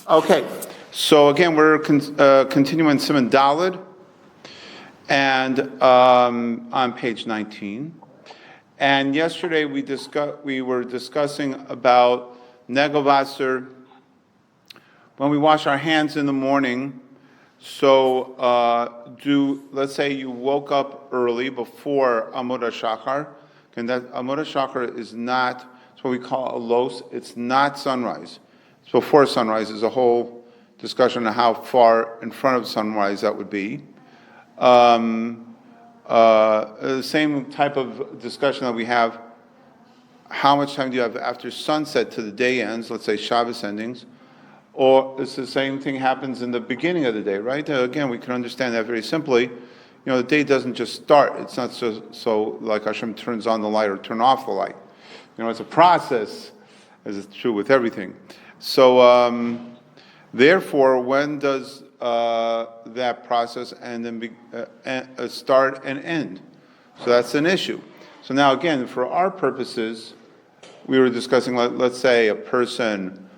Okay, so again, we're continuing Siman Daled, and on page 19. And yesterday we were discussing about Negovasser when we wash our hands in the morning. So let's say you woke up early before Amud HaShachar, and that Amud HaShachar is not, it's what we call a los, it's not sunrise. It's before sunrise. There's a whole discussion on how far in front of sunrise that would be. The same type of discussion that we have, how much time do you have after sunset to the day ends, let's say Shabbos endings, or it's the same thing happens in the beginning of the day, right? Again, we can understand that very simply. The day doesn't just start. It's not so like Hashem turns on the light or turn off the light. It's a process, as is true with everything. So, therefore, when does that process and then start and end? So that's an issue. So now, again, for our purposes, we were discussing, let's say a person,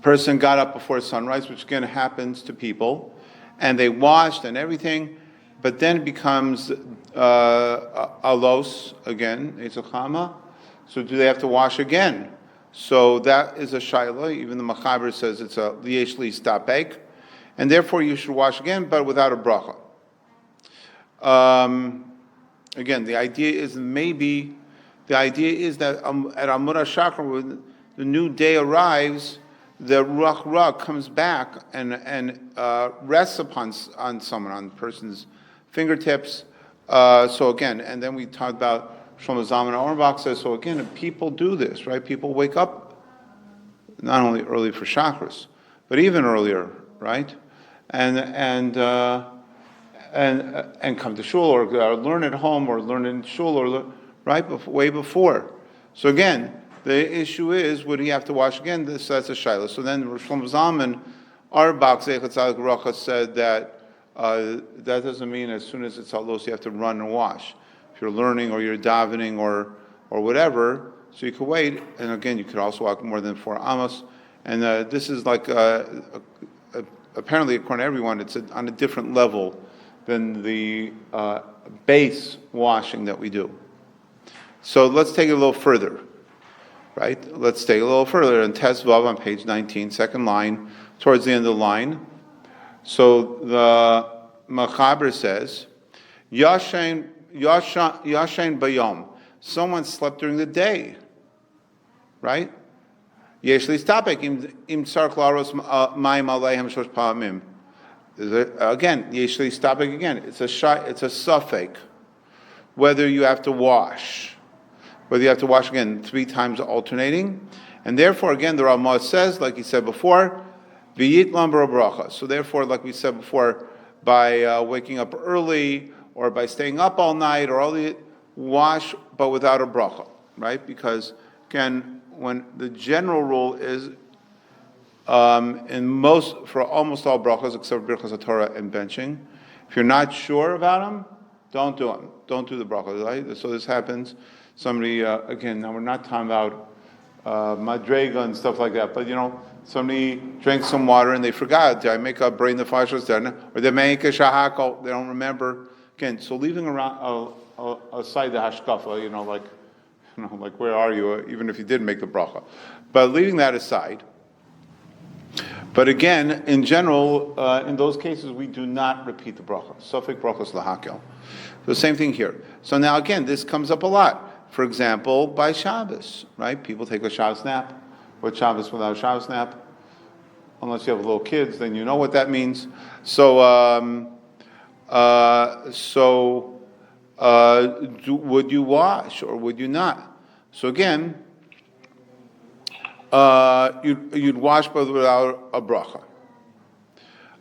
person got up before sunrise, which again happens to people, and they washed and everything, but then it becomes alos again, Eitzachama. So do they have to wash again? So that is a shaila. Even the Machaber says it's a liesh li stapek, and therefore you should wash again, but without a bracha. Again, the idea is that at Amud HaShachar, when the new day arrives, the Ruach Ra comes back and rests on someone, on the person's fingertips. So again, and then we talked about Shlomo Zalman Auerbach says, so again, people do this, right? People wake up not only early for chakras, but even earlier, right? And come to shul or learn at home or learn in shul or right way before. So again, the issue is, would he have to wash again? That's a shaila. So then Shlomo Zalman Auerbach said that that doesn't mean as soon as it's halos you have to run and wash. If you're learning or you're davening or whatever, so you could wait. And again, you could also walk more than 4 amos. And this is like, apparently according to everyone, it's on a different level than the base washing that we do. So let's take it a little further, right? Let's take it a little further. In Tes Vav on page 19, second line, towards the end of the line. So the Machaber says, Yashain bayom. Someone slept during the day, right? Yesh li stapek im tzarich laros mayim aleihem shlosh pa'amim. Again, yesh li stapek again. It's a suffix. Whether you have to wash, again 3 times alternating, and therefore again the Ramah says, like he said before, v'yit lambar bracha. So therefore, like we said before, by waking up early or by staying up all night or all the wash, but without a bracha, right? Because again, when the general rule is for almost all brachas except Birchas HaTorah and benching, if you're not sure about them, don't do them. Don't do the bracha, right? So this happens. Somebody again, now we're not talking about madrega and stuff like that, but somebody drank some water and they forgot. Did I make a brain the fashos? Or they make a shahakal? They don't remember. Again, so leaving around aside the hashkafa, like where are you? Even if you did make the bracha, but leaving that aside. But again, in general, in those cases, we do not repeat the bracha. Sofek brachos lahakel. The same thing here. So now again, this comes up a lot. For example, by Shabbos, right? People take a Shabbos nap. What Shabbos without a Shabbos nap? Unless you have little kids, then you know what that means. So, would you wash or would you not? So again, you'd wash but without a bracha.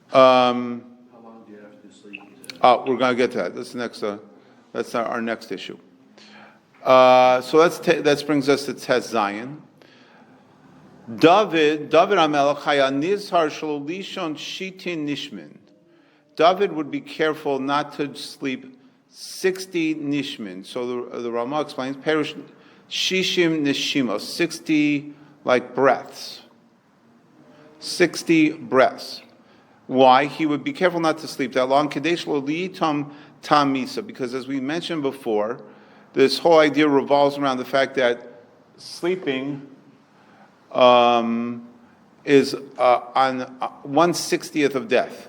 How long do you have to sleep? We're going to get to that. That's our next issue. So that brings us to Tes Zayin. David HaMelech haya nizhar shelo lishon shitin nishmin. David would be careful not to sleep 60 nishmin. So the Ramah explains, Perush Shishim Nishima, 60 like breaths. 60 breaths. Why? He would be careful not to sleep that long. Kadesh lo liyitam tamisa, because as we mentioned before, this whole idea revolves around the fact that sleeping is on 1/60th of death,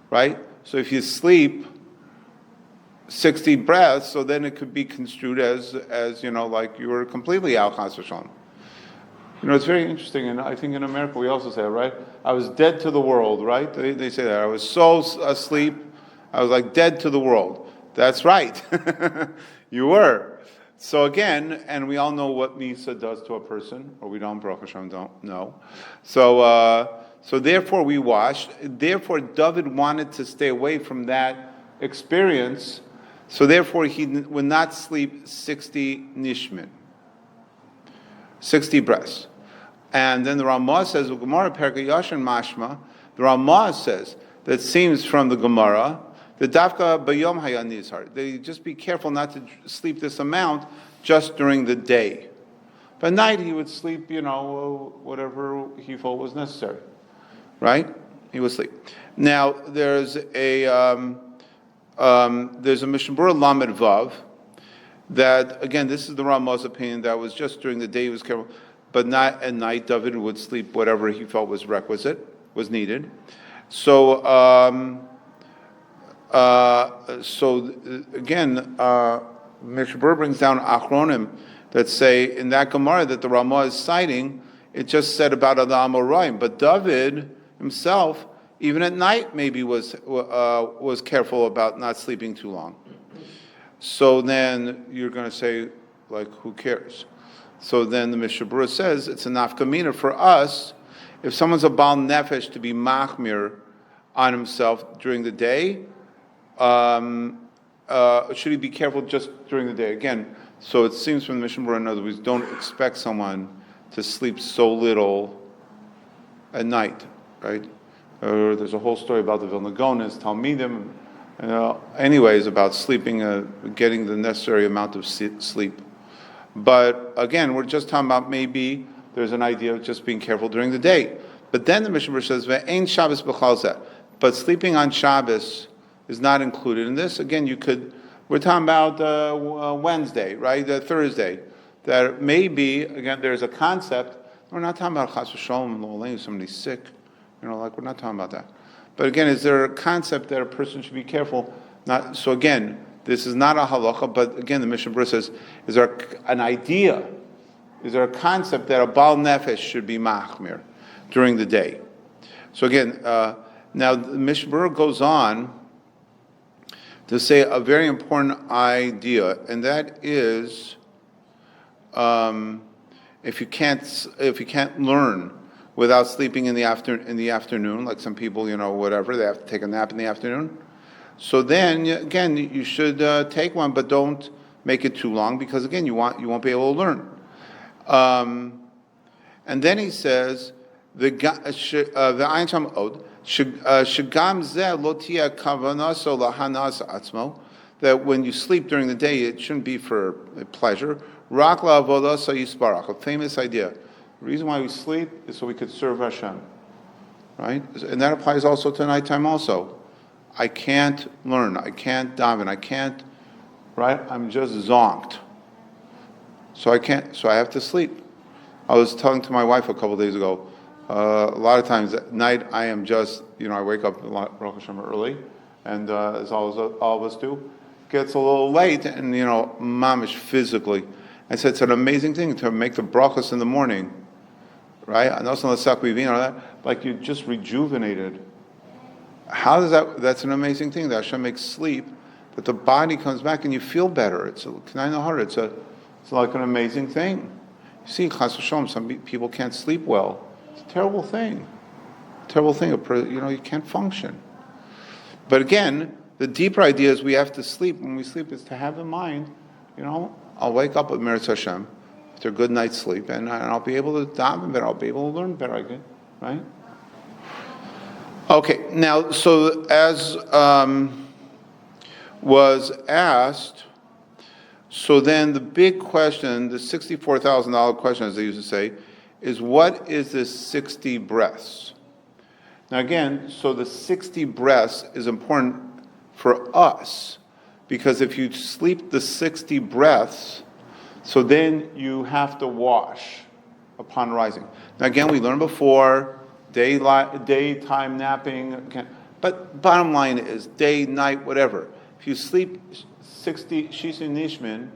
right? So if you sleep 60 breaths, so then it could be construed as like you were completely out, chas v'shalom. It's very interesting, and I think in America we also say that, right? I was dead to the world, right? They say that. I was so asleep, I was like dead to the world. That's right. You were. So again, and we all know what Misa does to a person, or we don't, Baruch Hashem, don't know. So therefore we wash. Therefore David wanted to stay away from that experience, so therefore he would not sleep 60 nishmin, 60 breaths. And then the Ramah says, the Gemara Perkei Yashin Mashma, the Ramah says, that seems from the Gemara, the Dafka Bayom Hayan Nizhar. They just be careful not to sleep this amount just during the day. But at night he would sleep, whatever he felt was necessary. Right? He would sleep. Now there's a Mishnah Berurah Lamed Vav that, again, this is the Ramah's opinion, that was just during the day he was careful, but not at night. David would sleep whatever he felt was requisite, was needed. So, again, Mishnah Berurah brings down Achronim that say in that Gemara that the Ramah is citing, it just said about Adam Amoraim, but David himself, even at night, maybe was careful about not sleeping too long. So then you're going to say, like, who cares? So then the Mishnah Berurah says it's a nafkamina for us. If someone's a Baal Nefesh to be machmir on himself during the day, should he be careful just during the day? Again, so it seems from the Mishnah Berurah, in other words, don't expect someone to sleep so little at night, right? There's a whole story about the Vilna Gaonis, Talmidim, anyways, about sleeping, getting the necessary amount of sleep. But again, we're just talking about maybe there's an idea of just being careful during the day. But then the Mishnah Berurah says, "Ve'ein Shabbos b'chal zeh." But sleeping on Shabbos is not included in this. Again, we're talking about Wednesday, right? Thursday. That maybe, again, there's a concept. We're not talking about chas v'shalom, somebody's sick. We're not talking about that. But again, is there a concept that a person should be careful? So again, this is not a halacha, but again, the Mishnah Berurah says, is there an idea? Is there a concept that a Baal Nefesh should be machmir during the day? So again, now the Mishnah Berurah goes on to say a very important idea, and that is, if you can't learn without sleeping in the afternoon, like some people, whatever, they have to take a nap in the afternoon. So then, again, you should take one, but don't make it too long, because again, you won't be able to learn. And then he says, the Ayin Sham Od shegam zeh lo tia kavanaso lahanas atzmo, that when you sleep during the day, it shouldn't be for pleasure. Rak la'avodah so yisbarach, a famous idea. The reason why we sleep is so we could serve Hashem, right? And that applies also to nighttime also. I can't learn, I can't daven, I can't, right? I'm just zonked. So I have to sleep. I was telling to my wife a couple of days ago, a lot of times at night I am just, I wake up Baruch Hashem early, and as all of us do, gets a little late, and mamish physically. I said it's an amazing thing to make the brachos in the morning, right? I know some of the sakvivin or that, like you're just rejuvenated. How does that's an amazing thing that Hashem makes sleep, that the body comes back and you feel better. It's like an amazing thing. You see, chas v'shalom, some people can't sleep well. It's a terrible thing. You can't function. But again, the deeper idea is we have to sleep. When we sleep, is to have in mind, I'll wake up with Meretz Hashem after a good night's sleep, and I'll be able to daven better. I'll be able to learn better again, right? Okay, now, so as was asked, so then the big question, the $64,000 question, as they used to say, is what is this 60 breaths? Now again, so the 60 breaths is important for us because if you sleep the 60 breaths, so then you have to wash upon rising. Now again, we learned before, daytime napping, but bottom line is day, night, whatever. If you sleep 60 Shisa Nishmin,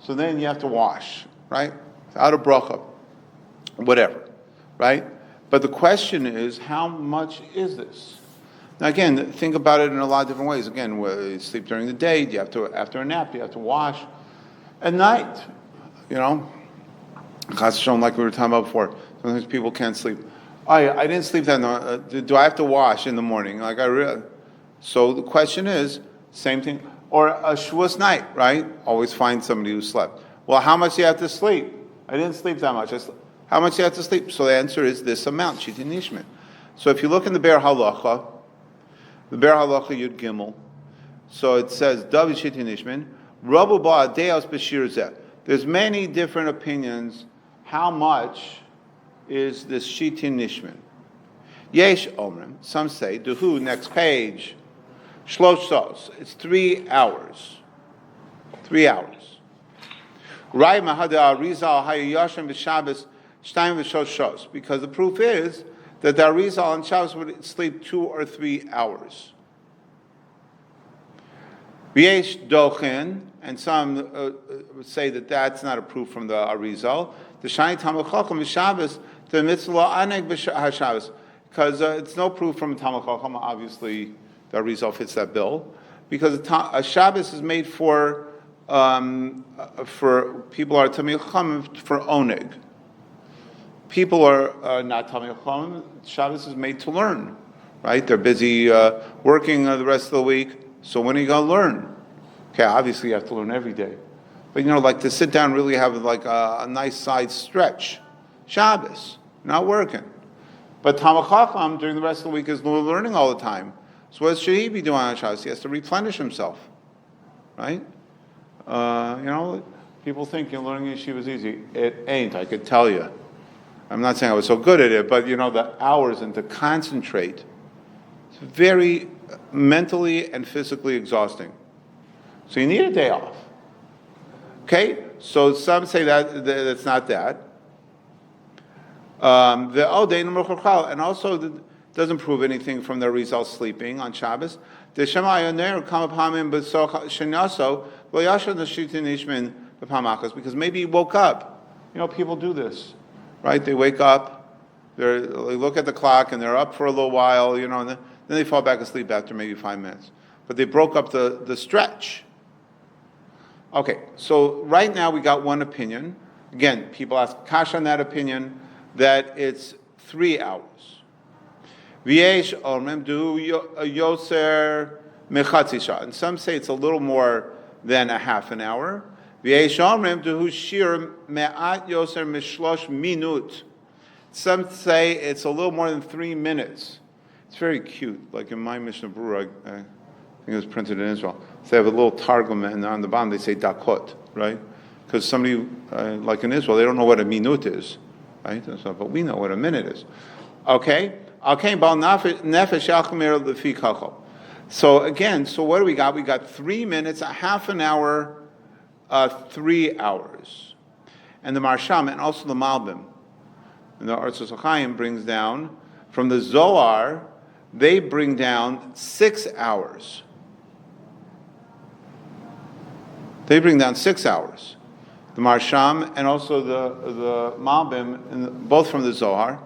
so then you have to wash, right? Out of bracha, whatever, right? But the question is, how much is this? Now again, think about it in a lot of different ways. Again, you sleep during the day, you have to, after a nap, you have to wash. At night, Chas v'shalom, like we were talking about before, sometimes people can't sleep. I didn't sleep that night. Do I have to wash in the morning? So the question is, same thing. Or a Shavuos night, right? Always find somebody who slept. Well, how much do you have to sleep? I didn't sleep that much. How much do you have to sleep? So the answer is this amount, Shitin Nishmin. So if you look in the Berurah Halacha, Yud Gimel, so it says, David Shitin Nishmin, Rabu Ba'adeos B'shir Zeh. There's many different opinions. How much is this Shitin Nishmin? Yesh Omrim, some say, Duhu, next page, Shlosh Sos, it's 3 hours. 3 hours. Rai Mahada Arizal Hayashim B'Shabbos Shtayim V'Shosh Shos, because the proof is that the Arizal on Shabbos would sleep 2 or 3 hours. V'yesh Dochin, and some would say that that's not a proof from the Arizal. The Shani Talmud Chacham B'Shabbos, the Mitzvah Aneg B'Shabbos, because it's no proof from Talmud Chacham. Obviously, the Arizal fits that bill, because a Shabbos is made for people are Talmid Chacham for Oneg. People are not Talmid Chacham. Shabbos is made to learn, right? They're busy working the rest of the week. So when are you going to learn? Okay, obviously you have to learn every day, but like to sit down and really have like a nice side stretch. Shabbos, not working. But Talmid Chacham during the rest of the week is learning all the time. So what should he be doing on Shabbos? He has to replenish himself, right? People think learning yeshiva is easy. It ain't, I could tell you. I'm not saying I was so good at it, but the hours and to concentrate, it's very mentally and physically exhausting. So you need a day off. Okay? So some say that's not that. And also it doesn't prove anything from the results sleeping on Shabbos. Because maybe he woke up. People do this, right? They wake up, they look at the clock, and they're up for a little while, and then they fall back asleep after maybe 5 minutes. But they broke up the stretch. Okay, so right now we got one opinion. Again, people ask Kash on that opinion that it's 3 hours. V'yesh omrim du yoser mechatzi shah. And some say it's a little more than a half an hour. V'yesh omrim du shir me'at yoser mishlosh minut. Some say it's a little more than 3 minutes. It's very cute. Like in my Mishnah Berurah, I think it was printed in Israel. So they have a little targum, and on the bottom they say dakot, right? Because somebody, like in Israel, they don't know what a minut is, right? So, but we know what a minute is. Okay? So again, so what do we got? We got 3 minutes, a half an hour, 3 hours. And the Marsham, and also the Malbim, and the Artzos Chaim brings down, from the Zohar, they bring down 6 hours. They bring down 6 hours. The Marsham and also the Malbim, and both from the Zohar.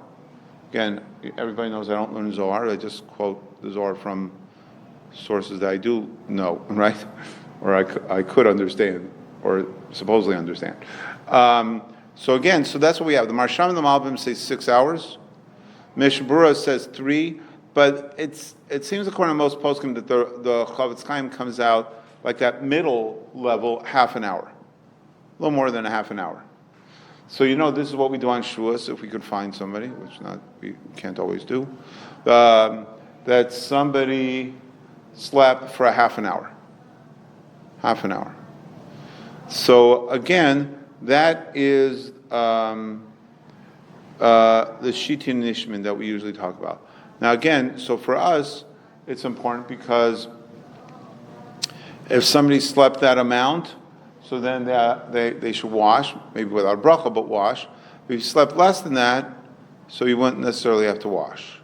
Again, everybody knows I don't learn Zohar. I just quote the Zohar from sources that I do know, right? Or I could understand, or supposedly understand. So that's what we have. The Marsham and the Malbim say 6 hours. Mishnah Berurah says 3, but it seems according to most poskim that the Chavetz Chaim comes out like that middle level, half an hour. A little more than a half an hour. So this is what we do on Shavuos, if we could find somebody, which we can't always do, that somebody slept for a half an hour. Half an hour. So again, that is the shitin nishmin that we usually talk about. Now again, so for us, it's important because if somebody slept that amount, so then they should wash, maybe without bracha, but wash. If you slept less than that, so you wouldn't necessarily have to wash.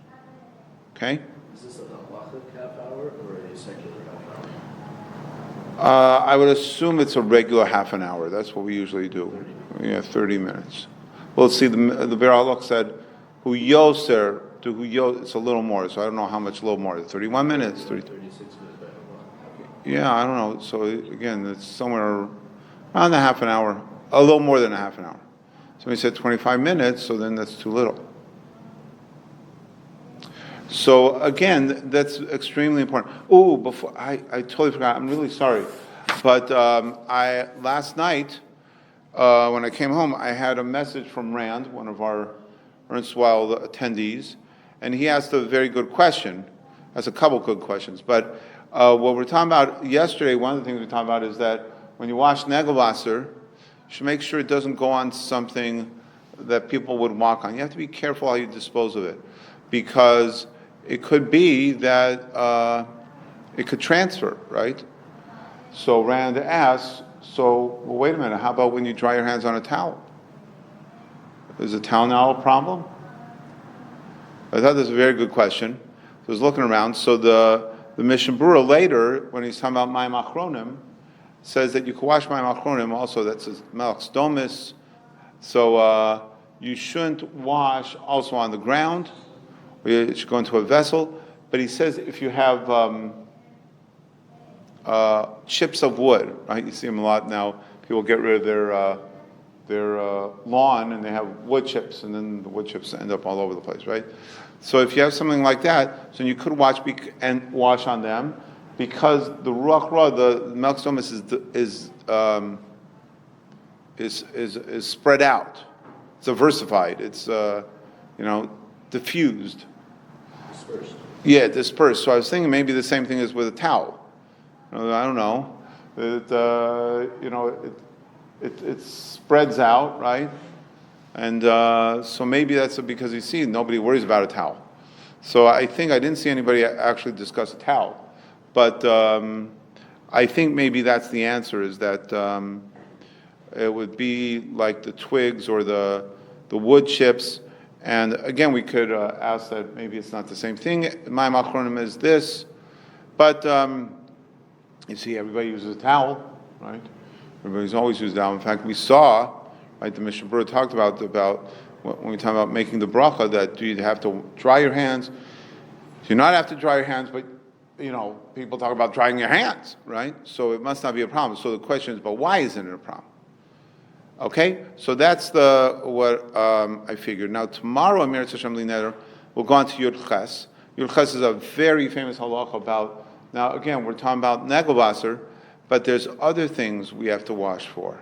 Okay? Is this a halachic half hour or a secular half hour? I would assume it's a regular half an hour. That's what we usually do. 30 minutes. Well, see, the Berurah said, "Hu yoser to hu yoser." It's a little more, so I don't know how much. A little more. 31 minutes. 36 minutes by half. Yeah, I don't know. So again, it's somewhere around a half an hour, a little more than a half an hour. Somebody said 25 minutes, so then that's too little. So again, that's extremely important. Oh, before I totally forgot. I'm really sorry, but last night when I came home, I had a message from Rand, one of our Ernst Weil attendees, and he asked a very good question. That's a couple good questions, but what we're talking about yesterday, one of the things we talked about is that when you wash Negelwasser, you should make sure it doesn't go on something that people would walk on. You have to be careful how you dispose of it, because it could be that it could transfer, right? So Rand asks, well, wait a minute, how about when you dry your hands on a towel? Is a towel now a problem? I thought this was a very good question. I was looking around. So the Mishnah Berurah later, when he's talking about Mayim Achronim, says that you can wash Mayim Achronim also. That says Melech Domis. So you shouldn't wash also on the ground. It should go into a vessel. But he says if you have chips of wood, right? You see them a lot now. People get rid of their lawn and they have wood chips, and then the wood chips end up all over the place, right? So if you have something like that, so you could wash on them, because the ruach ra, the Melech Domis is spread out. It's diversified. It's diffused. Dispersed. Yeah, dispersed. So I was thinking maybe the same thing is with a towel. I don't know. It spreads out, right? And so maybe that's because you see nobody worries about a towel. So I think I didn't see anybody actually discuss a towel, but I think maybe that's the answer, is that it would be like the twigs or the wood chips. And again, we could ask that maybe it's not the same thing. Mayim Achronim is this, but you see, everybody uses a towel, right? Everybody's always used a towel. In fact, we saw, right, the Mishnah Berurah talked about when we talk about making the bracha, that you have to dry your hands. You do not have to dry your hands, but people talk about drying your hands, right? So it must not be a problem. So the question is, but why isn't it a problem? Okay, so that's what I figured. Now tomorrow, Amir Tzashem Lineder, we'll go on to Yud Ches. Yud Ches is a very famous halach about. Now again, we're talking about Negelwasser, but there's other things we have to wash for.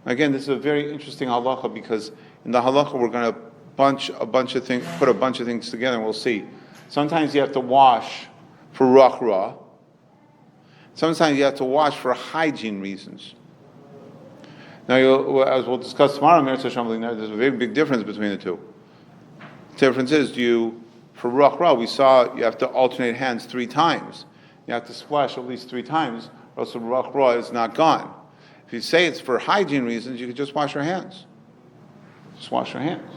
Again, this is a very interesting halacha, because in the halacha we're going to put a bunch of things together, and we'll see. Sometimes you have to wash for ruach ra. Sometimes you have to wash for hygiene reasons. Now, as we'll discuss tomorrow, there's a very big difference between the two. The difference is, for ruach ra, we saw you have to alternate hands 3 times. You have to splash at least 3 times, or else the ruach ra is not gone. If you say it's for hygiene reasons, you could just wash your hands. Just wash your hands,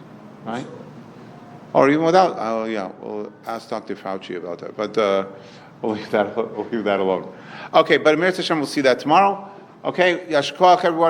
right? Or even without. Oh yeah, we'll ask Dr. Fauci about that, but we'll leave that alone. Okay, but Amir Hashem, we'll see that tomorrow. Okay, Yashkoach everyone.